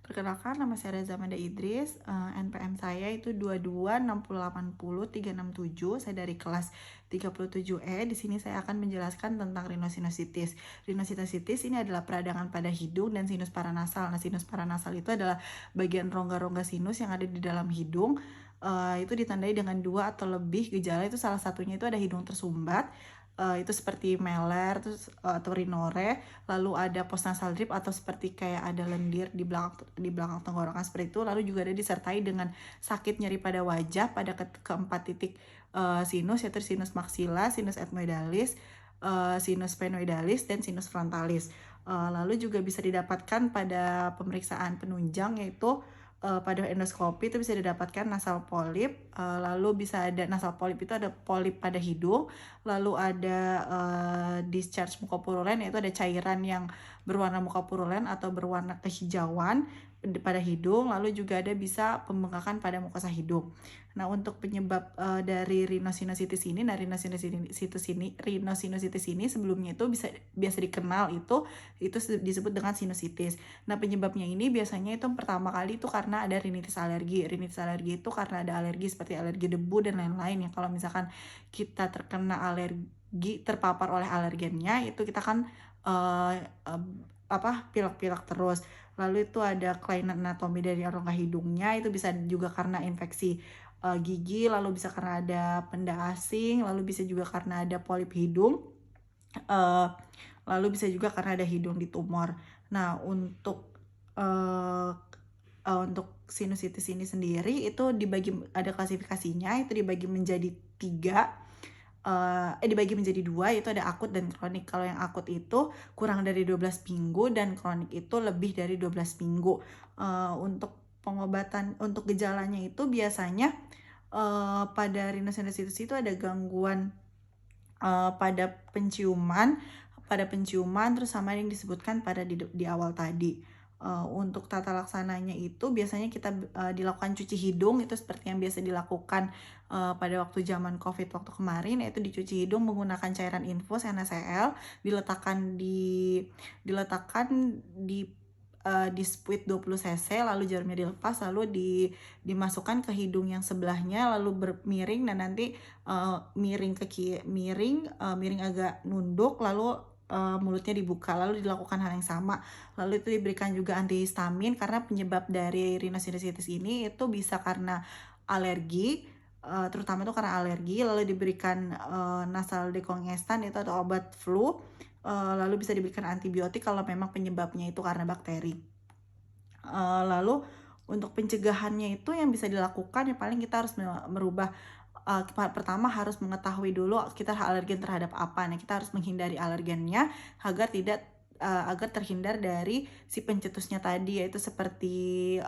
Perkenalkan, nama saya Reza Manda Idris, NPM saya itu 226080367. Saya dari kelas 37E. Di sini saya akan menjelaskan tentang rhinosinusitis. Rhinosinusitis ini adalah peradangan pada hidung dan sinus paranasal. Nah, sinus paranasal itu adalah bagian rongga-rongga sinus yang ada di dalam hidung. Itu ditandai dengan 2 atau lebih gejala. Itu salah satunya itu ada hidung tersumbat, itu seperti meler, terus atau rhinore, lalu ada postnasal drip atau seperti kayak ada lendir di belakang tenggorokan seperti itu, lalu juga ada disertai dengan sakit nyeri pada wajah pada keempat titik sinus, yaitu sinus maxilla, sinus ethmoidalis, sinus sphenoidalis, dan sinus frontalis. Lalu juga bisa didapatkan pada pemeriksaan penunjang, yaitu pada endoskopi itu bisa didapatkan nasal polyp, lalu bisa ada nasal polyp itu ada polip pada hidung, lalu ada discharge mukopurulen, yaitu ada cairan yang berwarna mukopurulen atau berwarna kehijauan pada hidung, lalu juga ada bisa pembengkakan pada mukosa hidung. Nah, untuk penyebab dari rhinosinusitis ini, rhinosinusitis ini sebelumnya itu biasa dikenal itu disebut dengan sinusitis. Nah, penyebabnya ini biasanya itu pertama kali itu karena ada rinitis alergi. Rinitis alergi itu karena ada alergi seperti alergi debu dan lain-lain ya. Kalau misalkan kita terkena alergi, terpapar oleh alergennya, itu kita kan pilek-pilek terus. Lalu itu ada kelainan anatomi dari rongga hidungnya, itu bisa juga karena infeksi gigi, lalu bisa karena ada benda asing, lalu bisa juga karena ada polip hidung, lalu bisa juga karena ada hidung ditumor. Nah, untuk sinusitis ini sendiri itu ada klasifikasinya, itu dibagi menjadi 2, yaitu ada akut dan kronik. Kalau yang akut itu kurang dari 12 minggu dan kronik itu lebih dari 12 minggu. Untuk pengobatan, untuk gejalanya itu biasanya pada rhinosinusitis itu ada gangguan pada penciuman, terus sama yang disebutkan pada di awal tadi. Untuk tata laksananya itu biasanya kita dilakukan cuci hidung, itu seperti yang biasa dilakukan pada waktu zaman COVID waktu kemarin, yaitu dicuci hidung menggunakan cairan infus NaCl, diletakkan di spuit 20 cc, lalu jarumnya dilepas, lalu dimasukkan ke hidung yang sebelahnya, lalu bermiring dan nanti miring agak nunduk, lalu mulutnya dibuka, lalu dilakukan hal yang sama. Lalu itu diberikan juga antihistamin karena penyebab dari rhinosinusitis ini itu bisa karena alergi, terutama itu karena alergi, lalu diberikan nasal dekongestan itu atau obat flu, lalu bisa diberikan antibiotik kalau memang penyebabnya itu karena bakteri. Lalu untuk pencegahannya itu yang bisa dilakukan, yang paling kita harus merubah, pertama harus mengetahui dulu kita alergen terhadap apa. Nah, kita harus menghindari alergennya agar terhindar dari si pencetusnya tadi, yaitu seperti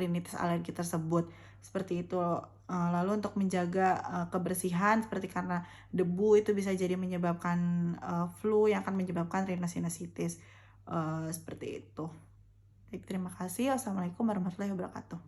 rinitis alergi tersebut, seperti itu. Lalu untuk menjaga kebersihan, seperti karena debu itu bisa jadi menyebabkan flu yang akan menyebabkan rhinosinusitis, seperti itu. Baik, terima kasih. Wassalamualaikum warahmatullahi wabarakatuh.